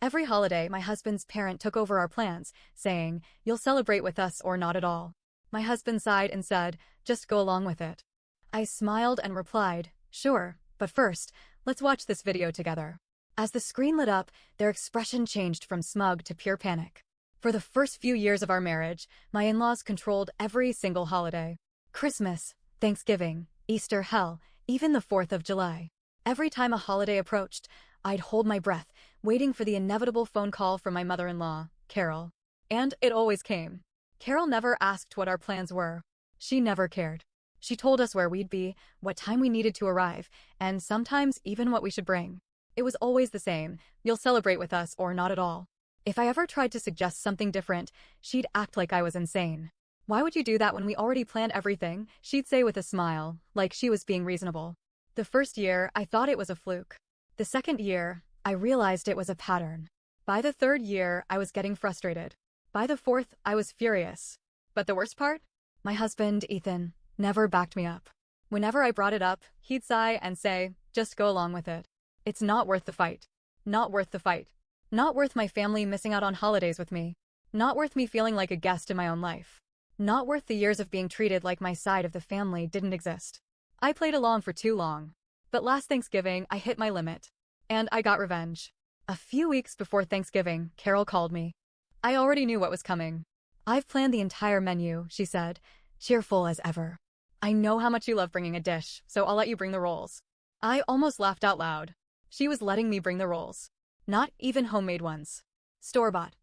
Every holiday, my husband's parent took over our plans, saying, "You'll celebrate with us or not at all." My husband sighed and said, "Just go along with it." I smiled and replied, "Sure, but first, let's watch this video together." As the screen lit up, their expression changed from smug to pure panic. For the first few years of our marriage, my in-laws controlled every single holiday. Christmas, Thanksgiving, Easter, hell, even the 4th of July. Every time a holiday approached, I'd hold my breath, waiting for the inevitable phone call from my mother-in-law, Carol. And it always came. Carol never asked what our plans were. She never cared. She told us where we'd be, what time we needed to arrive, and sometimes even what we should bring. It was always the same: "You'll celebrate with us or not at all." If I ever tried to suggest something different, she'd act like I was insane. "Why would you do that when we already planned everything?" she'd say with a smile, like she was being reasonable. The first year, I thought it was a fluke. The second year, I realized it was a pattern. By the third year, I was getting frustrated. By the fourth, I was furious. But the worst part? My husband, Ethan, never backed me up. Whenever I brought it up, he'd sigh and say, "Just go along with it. It's not worth the fight. Not worth the fight. Not worth my family missing out on holidays with me. Not worth me feeling like a guest in my own life. Not worth the years of being treated like my side of the family didn't exist." I played along for too long. But last Thanksgiving, I hit my limit. And I got revenge. A few weeks before Thanksgiving, Carol called me. I already knew what was coming. "I've planned the entire menu," she said, cheerful as ever. "I know how much you love bringing a dish, so I'll let you bring the rolls." I almost laughed out loud. She was letting me bring the rolls. Not even homemade ones. Store-bought.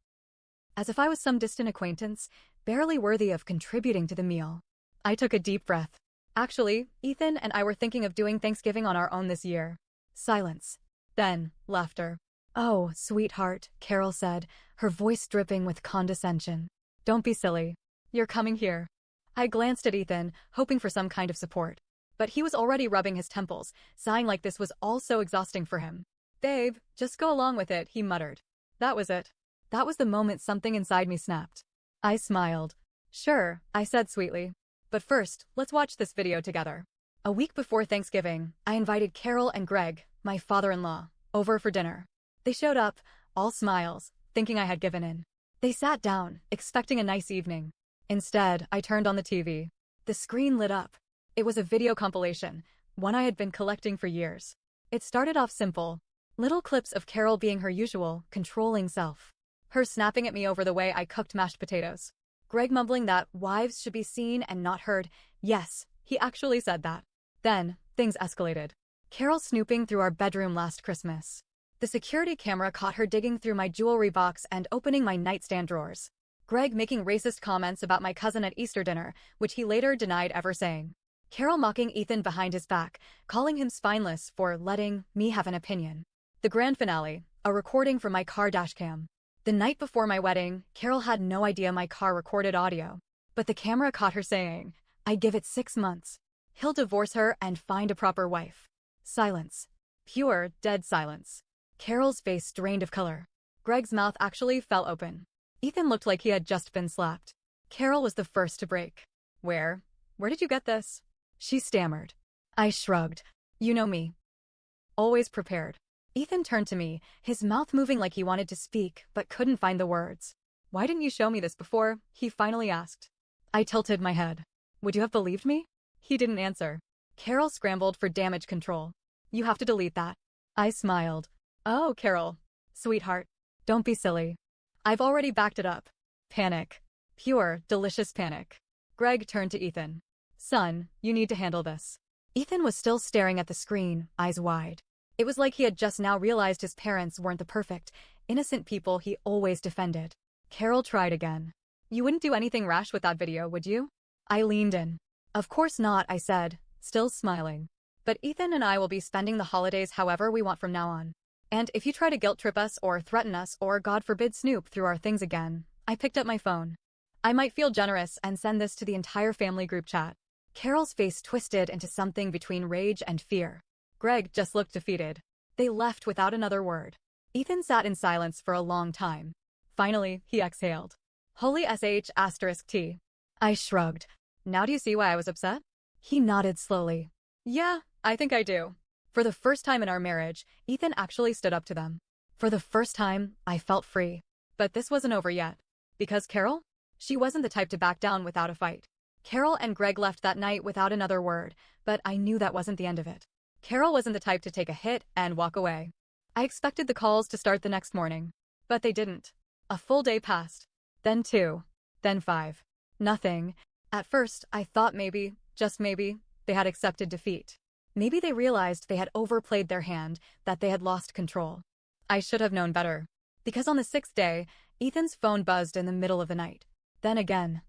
As if I was some distant acquaintance, barely worthy of contributing to the meal. I took a deep breath. "Actually, Ethan and I were thinking of doing Thanksgiving on our own this year." Silence. Then, laughter. "Oh, sweetheart," Carol said, her voice dripping with condescension. "Don't be silly. You're coming here." I glanced at Ethan, hoping for some kind of support. But he was already rubbing his temples, sighing like this was all so exhausting for him. "Babe, just go along with it," he muttered. That was it. That was the moment something inside me snapped. I smiled. "Sure," I said sweetly. "But first, let's watch this video together." A week before Thanksgiving, I invited Carol and Greg, my father-in-law, over for dinner. They showed up, all smiles, thinking I had given in. They sat down, expecting a nice evening. Instead, I turned on the TV. The screen lit up. It was a video compilation, one I had been collecting for years. It started off simple. Little clips of Carol being her usual, controlling self. Her snapping at me over the way I cooked mashed potatoes. Greg mumbling that wives should be seen and not heard. Yes, he actually said that. Then, things escalated. Carol snooping through our bedroom last Christmas. The security camera caught her digging through my jewelry box and opening my nightstand drawers. Greg making racist comments about my cousin at Easter dinner, which he later denied ever saying. Carol mocking Ethan behind his back, calling him spineless for letting me have an opinion. The grand finale, a recording from my car dashcam. The night before my wedding, Carol had no idea my car recorded audio. But the camera caught her saying, "I give it 6 months. He'll divorce her and find a proper wife." Silence. Pure, dead silence. Carol's face drained of color. Greg's mouth actually fell open. Ethan looked like he had just been slapped. Carol was the first to break. Where did you get this?" she stammered. I shrugged. "You know me. Always prepared." Ethan turned to me, his mouth moving like he wanted to speak, but couldn't find the words. "Why didn't you show me this before?" he finally asked. I tilted my head. "Would you have believed me?" He didn't answer. Carol scrambled for damage control. "You have to delete that." I smiled. "Oh, Carol. Sweetheart. Don't be silly. I've already backed it up." Panic. Pure, delicious panic. Greg turned to Ethan. "Son, you need to handle this." Ethan was still staring at the screen, eyes wide. It was like he had just now realized his parents weren't the perfect, innocent people he always defended. Carol tried again. "You wouldn't do anything rash with that video, would you?" I leaned in. "Of course not," I said, still smiling. "But Ethan and I will be spending the holidays however we want from now on. And if you try to guilt trip us or threaten us or God forbid snoop through our things again," I picked up my phone. "I might feel generous and send this to the entire family group chat." Carol's face twisted into something between rage and fear. Greg just looked defeated. They left without another word. Ethan sat in silence for a long time. Finally, he exhaled. "Holy sh*T. I shrugged. "Now do you see why I was upset?" He nodded slowly. "Yeah, I think I do." For the first time in our marriage, Ethan actually stood up to them. For the first time, I felt free. But this wasn't over yet. Because Carol? She wasn't the type to back down without a fight. Carol and Greg left that night without another word, but I knew that wasn't the end of it. Carol wasn't the type to take a hit and walk away. I expected the calls to start the next morning. But they didn't. A full day passed. Then 2. Then 5. Nothing. At first, I thought maybe, just maybe, they had accepted defeat. Maybe they realized they had overplayed their hand, that they had lost control. I should have known better. Because on the 6th day, Ethan's phone buzzed in the middle of the night. Then again.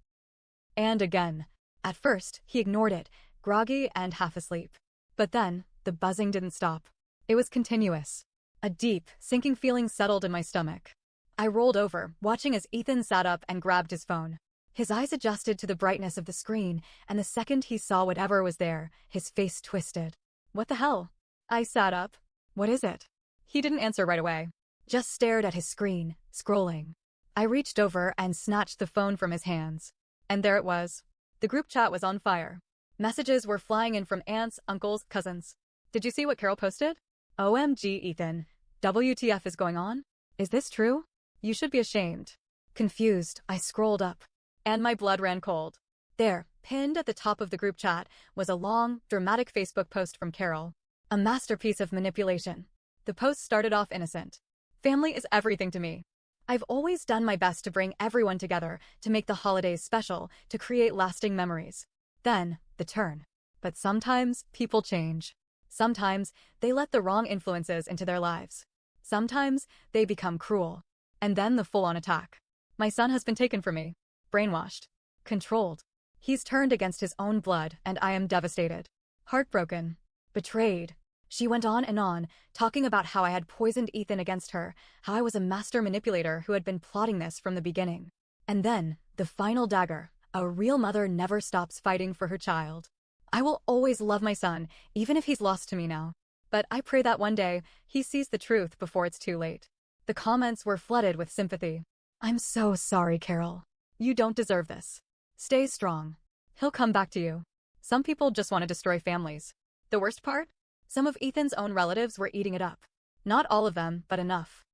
And again. At first, he ignored it, groggy and half asleep. But then, the buzzing didn't stop. It was continuous. A deep, sinking feeling settled in my stomach. I rolled over, watching as Ethan sat up and grabbed his phone. His eyes adjusted to the brightness of the screen, and the second he saw whatever was there, his face twisted. What the hell? I sat up. What is it? He didn't answer right away. Just stared at his screen, scrolling. I reached over and snatched the phone from his hands. And there it was. The group chat was on fire. Messages were flying in from aunts, uncles, cousins. Did you see what Carol posted? OMG, Ethan. WTF is going on? Is this true? You should be ashamed. Confused, I scrolled up. And my blood ran cold. There, pinned at the top of the group chat, was a long, dramatic Facebook post from Carol. A masterpiece of manipulation. The post started off innocent. Family is everything to me. I've always done my best to bring everyone together, to make the holidays special, to create lasting memories. Then, the turn. But sometimes, people change. Sometimes, they let the wrong influences into their lives. Sometimes, they become cruel. And then the full-on attack. My son has been taken from me. Brainwashed. Controlled. He's turned against his own blood, and I am devastated. Heartbroken. Betrayed. She went on, talking about how I had poisoned Ethan against her, how I was a master manipulator who had been plotting this from the beginning. And then, the final dagger. A real mother never stops fighting for her child. I will always love my son, even if he's lost to me now. But I pray that one day, he sees the truth before it's too late. The comments were flooded with sympathy. I'm so sorry, Carol. You don't deserve this. Stay strong. He'll come back to you. Some people just want to destroy families. The worst part? Some of Ethan's own relatives were eating it up. Not all of them, but enough.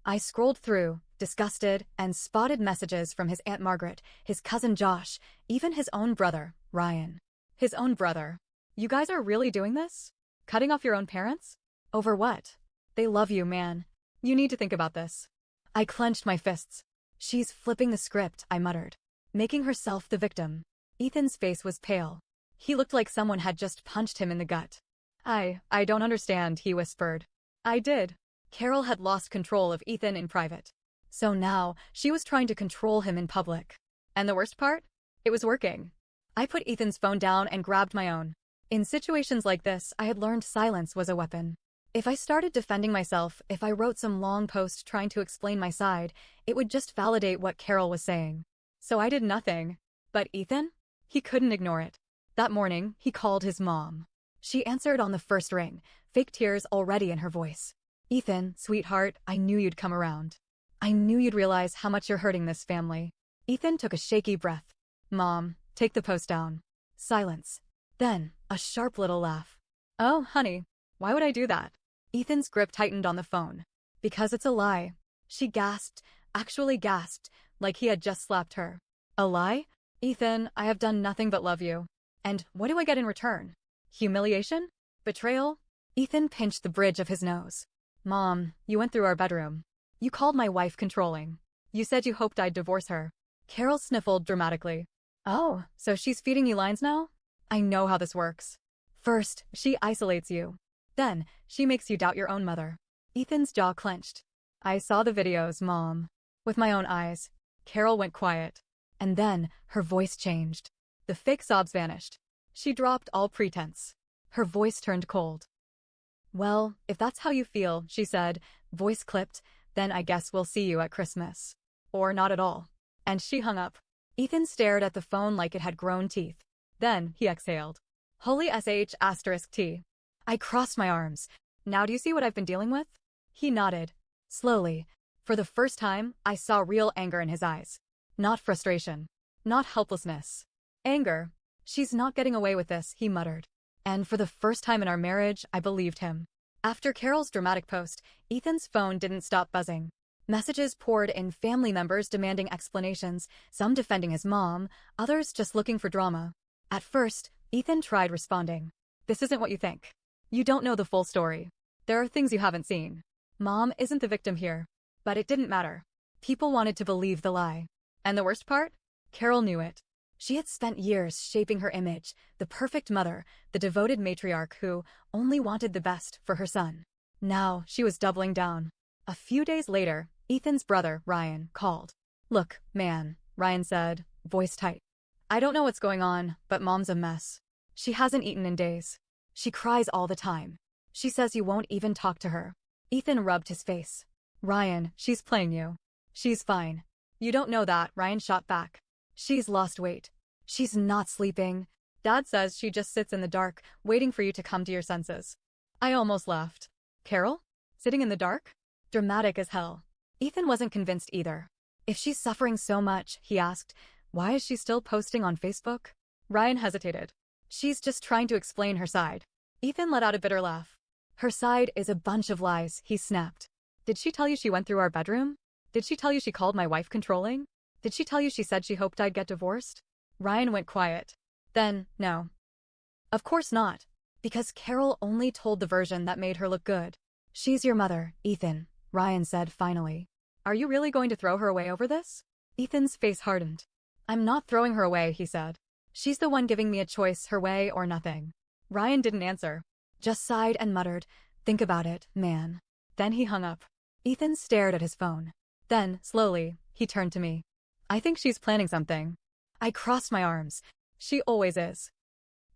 I scrolled through, disgusted, and spotted messages from his Aunt Margaret, his cousin Josh, even his own brother, Ryan. His own brother. You guys are really doing this? Cutting off your own parents? Over what? They love you, man. You need to think about this. I clenched my fists. She's flipping the script, I muttered. Making herself the victim. Ethan's face was pale. He looked like someone had just punched him in the gut. I don't understand, he whispered. I did. Carol had lost control of Ethan in private. So now, she was trying to control him in public. And the worst part? It was working. I put Ethan's phone down and grabbed my own. In situations like this, I had learned silence was a weapon. If I started defending myself, if I wrote some long post trying to explain my side, it would just validate what Carol was saying. So I did nothing. But Ethan? He couldn't ignore it. That morning, he called his mom. She answered on the first ring, fake tears already in her voice. Ethan, sweetheart, I knew you'd come around. I knew you'd realize how much you're hurting this family. Ethan took a shaky breath. Mom, take the post down. Silence. Then, a sharp little laugh. Oh, honey, why would I do that? Ethan's grip tightened on the phone. Because it's a lie. She gasped, actually gasped, like he had just slapped her. A lie? Ethan, I have done nothing but love you. And what do I get in return? Humiliation? Betrayal? Ethan pinched the bridge of his nose. Mom, you went through our bedroom. You called my wife controlling. You said you hoped I'd divorce her. Carol sniffled dramatically. Oh, so she's feeding you lines now? I know how this works. First, she isolates you. Then, she makes you doubt your own mother. Ethan's jaw clenched. I saw the videos, Mom. With my own eyes. Carol went quiet. And then, her voice changed. The fake sobs vanished. She dropped all pretense. Her voice turned cold. Well, if that's how you feel, she said, voice clipped, then I guess we'll see you at Christmas. Or not at all. And she hung up. Ethan stared at the phone like it had grown teeth. Then, he exhaled. Holy sh*T. I crossed my arms. Now do you see what I've been dealing with? He nodded. Slowly. For the first time, I saw real anger in his eyes. Not frustration. Not helplessness. Anger. She's not getting away with this, he muttered. And for the first time in our marriage, I believed him. After Carol's dramatic post, Ethan's phone didn't stop buzzing. Messages poured in, family members demanding explanations, some defending his mom, others just looking for drama. At first, Ethan tried responding. This isn't what you think. You don't know the full story. There are things you haven't seen. Mom isn't the victim here. But it didn't matter. People wanted to believe the lie. And the worst part? Carol knew it. She had spent years shaping her image, the perfect mother, the devoted matriarch who only wanted the best for her son. Now, she was doubling down. A few days later, Ethan's brother, Ryan, called. Look, man, Ryan said, voice tight. I don't know what's going on, but Mom's a mess. She hasn't eaten in days. She cries all the time. She says you won't even talk to her. Ethan rubbed his face. Ryan, she's playing you. She's fine. You don't know that, Ryan shot back. She's lost weight. She's not sleeping. Dad says she just sits in the dark, waiting for you to come to your senses. I almost laughed. Carol? Sitting in the dark? Dramatic as hell. Ethan wasn't convinced either. If she's suffering so much, he asked, why is she still posting on Facebook? Ryan hesitated. She's just trying to explain her side. Ethan let out a bitter laugh. Her side is a bunch of lies, he snapped. Did she tell you she went through our bedroom? Did she tell you she called my wife controlling? Did she tell you she said she hoped I'd get divorced? Ryan went quiet. Then, no. Of course not. Because Carol only told the version that made her look good. She's your mother, Ethan, Ryan said finally. Are you really going to throw her away over this? Ethan's face hardened. I'm not throwing her away, he said. She's the one giving me a choice, her way or nothing. Ryan didn't answer. Just sighed and muttered, think about it, man. Then he hung up. Ethan stared at his phone. Then, slowly, he turned to me. I think she's planning something. I crossed my arms. She always is.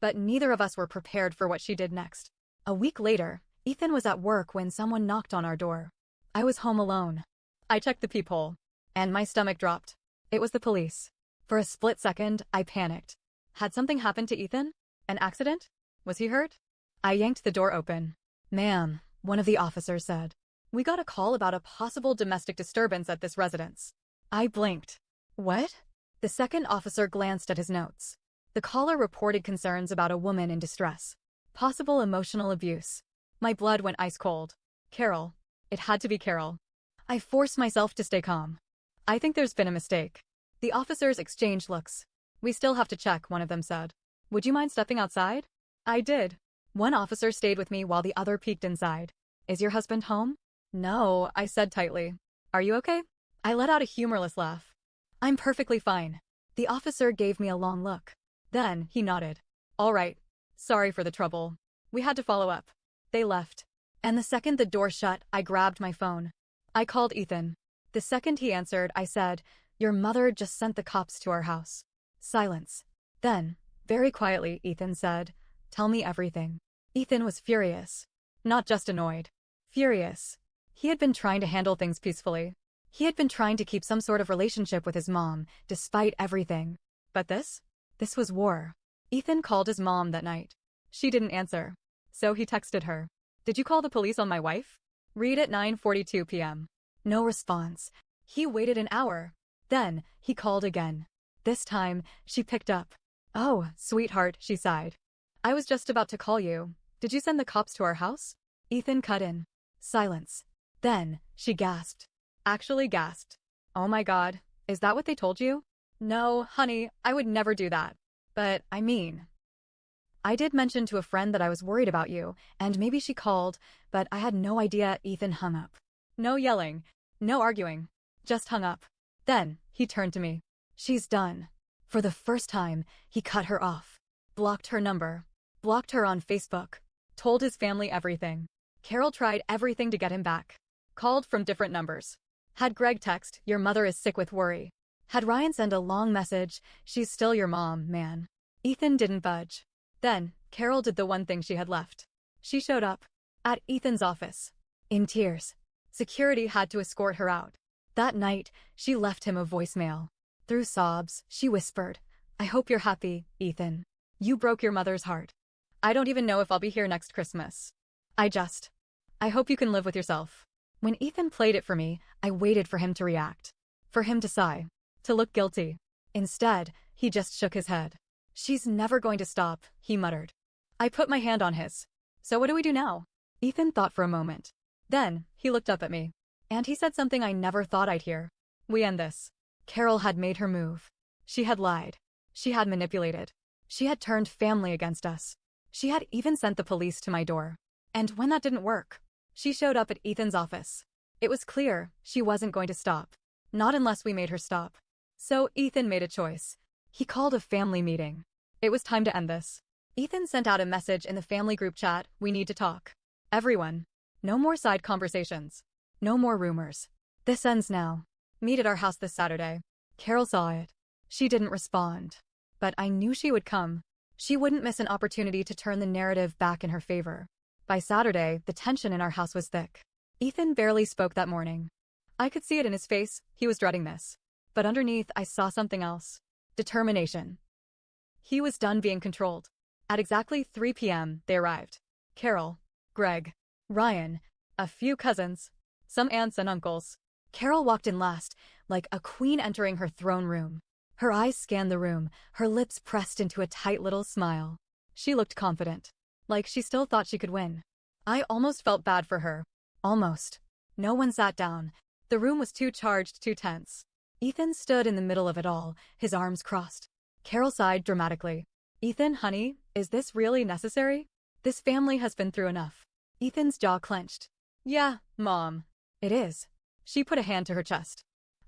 But neither of us were prepared for what she did next. A week later, Ethan was at work when someone knocked on our door. I was home alone. I checked the peephole. And my stomach dropped. It was the police. For a split second, I panicked. Had something happened to Ethan? An accident? Was he hurt? I yanked the door open. Ma'am, one of the officers said. We got a call about a possible domestic disturbance at this residence. I blinked. What? The second officer glanced at his notes. The caller reported concerns about a woman in distress. Possible emotional abuse. My blood went ice cold. Carol. It had to be Carol. I forced myself to stay calm. I think there's been a mistake. The officers exchanged looks. We still have to check, one of them said. Would you mind stepping outside? I did. One officer stayed with me while the other peeked inside. Is your husband home? No, I said tightly. Are you okay? I let out a humorless laugh. I'm perfectly fine. The officer gave me a long look. Then, he nodded. All right. Sorry for the trouble. We had to follow up. They left. And the second the door shut, I grabbed my phone. I called Ethan. The second he answered, I said, your mother just sent the cops to our house. Silence. Then, very quietly, Ethan said, tell me everything. Ethan was furious. Not just annoyed. Furious. He had been trying to handle things peacefully. He had been trying to keep some sort of relationship with his mom, despite everything. But this? This was war. Ethan called his mom that night. She didn't answer. So he texted her. Did you call the police on my wife? Read at 9:42 p.m. No response. He waited an hour. Then, he called again. This time, she picked up. Oh, sweetheart, she sighed. I was just about to call you. Did you send the cops to our house? Ethan cut in. Silence. Then, she gasped. Actually gasped. Oh my God, is that what they told you? No, honey, I would never do that. But, I mean, I did mention to a friend that I was worried about you, and maybe she called, but I had no idea. Ethan hung up. No yelling. No arguing. Just hung up. Then, he turned to me. She's done. For the first time, he cut her off. Blocked her number. Blocked her on Facebook. Told his family everything. Carol tried everything to get him back. Called from different numbers. Had Greg text, your mother is sick with worry. Had Ryan send a long message, she's still your mom, man. Ethan didn't budge. Then, Carol did the one thing she had left. She showed up. At Ethan's office. In tears. Security had to escort her out. That night, she left him a voicemail. Through sobs, she whispered, I hope you're happy, Ethan. You broke your mother's heart. I don't even know if I'll be here next Christmas. I hope you can live with yourself. When Ethan played it for me, I waited for him to react. For him to sigh. To look guilty. Instead, he just shook his head. She's never going to stop, he muttered. I put my hand on his. So what do we do now? Ethan thought for a moment. Then, he looked up at me. And he said something I never thought I'd hear. We end this. Carol had made her move. She had lied. She had manipulated. She had turned family against us. She had even sent the police to my door. And when that didn't work, she showed up at Ethan's office. It was clear she wasn't going to stop. Not unless we made her stop. So Ethan made a choice. He called a family meeting. It was time to end this. Ethan sent out a message in the family group chat, "We need to talk. Everyone. No more side conversations. No more rumors. This ends now. Meet at our house this Saturday." Carol saw it. She didn't respond. But I knew she would come. She wouldn't miss an opportunity to turn the narrative back in her favor. By Saturday, the tension in our house was thick. Ethan barely spoke that morning. I could see it in his face, he was dreading this. But underneath, I saw something else. Determination. He was done being controlled. At exactly 3 p.m., they arrived. Carol, Greg, Ryan, a few cousins, some aunts and uncles. Carol walked in last, like a queen entering her throne room. Her eyes scanned the room, her lips pressed into a tight little smile. She looked confident, like she still thought she could win. I almost felt bad for her. Almost. No one sat down. The room was too charged, too tense. Ethan stood in the middle of it all, his arms crossed. Carol sighed dramatically. "Ethan, honey, is this really necessary? This family has been through enough." Ethan's jaw clenched. "Yeah, Mom. It is." She put a hand to her chest.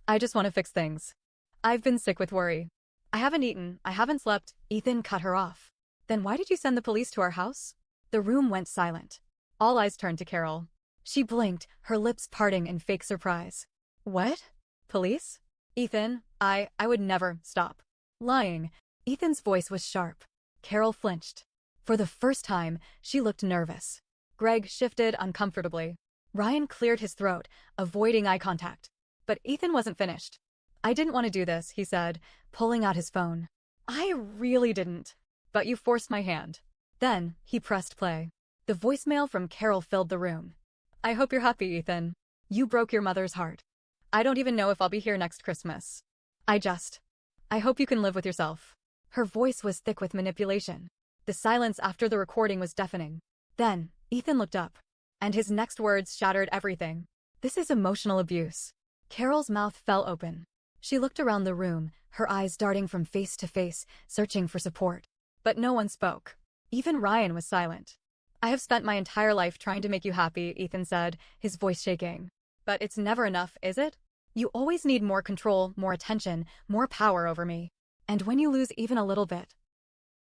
"I just want to fix things. I've been sick with worry. I haven't eaten, I haven't slept." Ethan cut her off. "Then why did you send the police to our house?" The room went silent. All eyes turned to Carol. She blinked, her lips parting in fake surprise. "What? Police?" "Ethan, I would never stop lying." Ethan's voice was sharp. Carol flinched. For the first time, she looked nervous. Greg shifted uncomfortably. Ryan cleared his throat, avoiding eye contact. But Ethan wasn't finished. "I didn't want to do this," he said, pulling out his phone. "I really didn't. But you forced my hand." Then, he pressed play. The voicemail from Carol filled the room. "I hope you're happy, Ethan. You broke your mother's heart. I don't even know if I'll be here next Christmas. I hope you can live with yourself." Her voice was thick with manipulation. The silence after the recording was deafening. Then, Ethan looked up. And his next words shattered everything. "This is emotional abuse." Carol's mouth fell open. She looked around the room, her eyes darting from face to face, searching for support. But no one spoke. Even Ryan was silent. "I have spent my entire life trying to make you happy," Ethan said, his voice shaking. "But it's never enough, is it? You always need more control, more attention, more power over me. And when you lose even a little bit,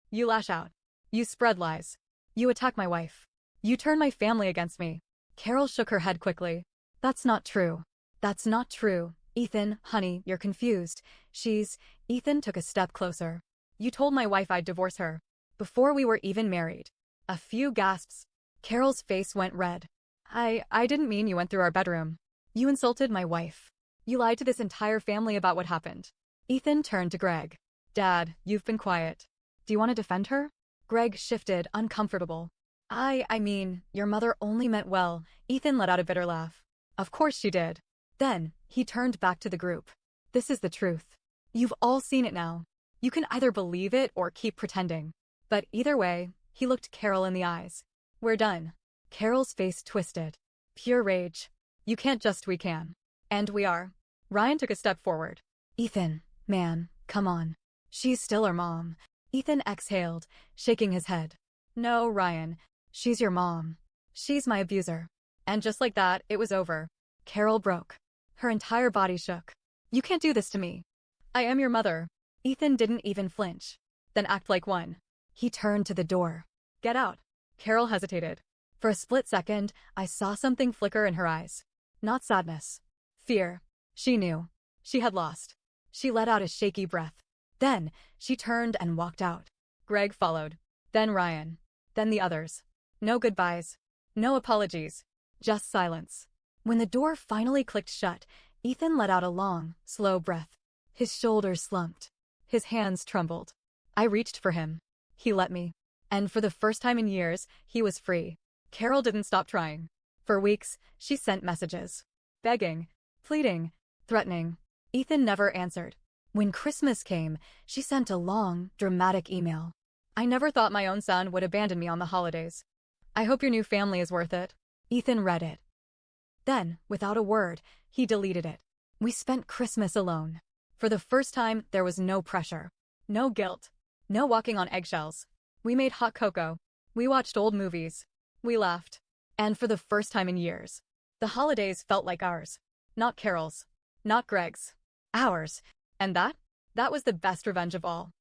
you lash out. You spread lies. You attack my wife. You turn my family against me." Carol shook her head quickly. "That's not true. That's not true. Ethan, honey, you're confused. Ethan took a step closer. "You told my wife I'd divorce her. Before we were even married." A few gasps. Carol's face went red. I didn't mean you went through our bedroom. You insulted my wife. You lied to this entire family about what happened." Ethan turned to Greg. "Dad, you've been quiet. Do you want to defend her?" Greg shifted, uncomfortable. I mean, your mother only meant well." Ethan let out a bitter laugh. "Of course she did." Then, he turned back to the group. "This is the truth. You've all seen it now. You can either believe it or keep pretending. But either way," he looked Carol in the eyes. "We're done." Carol's face twisted. Pure rage. "You can't just we can." "And we are." Ryan took a step forward. "Ethan, man, come on. She's still our mom." Ethan exhaled, shaking his head. "No, Ryan. She's your mom. She's my abuser." And just like that, it was over. Carol broke. Her entire body shook. "You can't do this to me. I am your mother." Ethan didn't even flinch. "Then act like one." He turned to the door. "Get out." Carol hesitated. For a split second, I saw something flicker in her eyes. Not sadness. Fear. She knew. She had lost. She let out a shaky breath. Then, she turned and walked out. Greg followed. Then Ryan. Then the others. No goodbyes. No apologies. Just silence. When the door finally clicked shut, Ethan let out a long, slow breath. His shoulders slumped. His hands trembled. I reached for him. He let me. And for the first time in years, he was free. Carol didn't stop trying. For weeks, she sent messages. Begging, pleading, threatening. Ethan never answered. When Christmas came, she sent a long, dramatic email. "I never thought my own son would abandon me on the holidays. I hope your new family is worth it. Ethan read it. Then, without a word, he deleted it. We spent Christmas alone. For the first time, there was no pressure. No guilt. No walking on eggshells. We made hot cocoa. We watched old movies. We laughed. And for the first time in years, the holidays felt like ours. Not Carol's. Not Greg's. Ours. And that was the best revenge of all.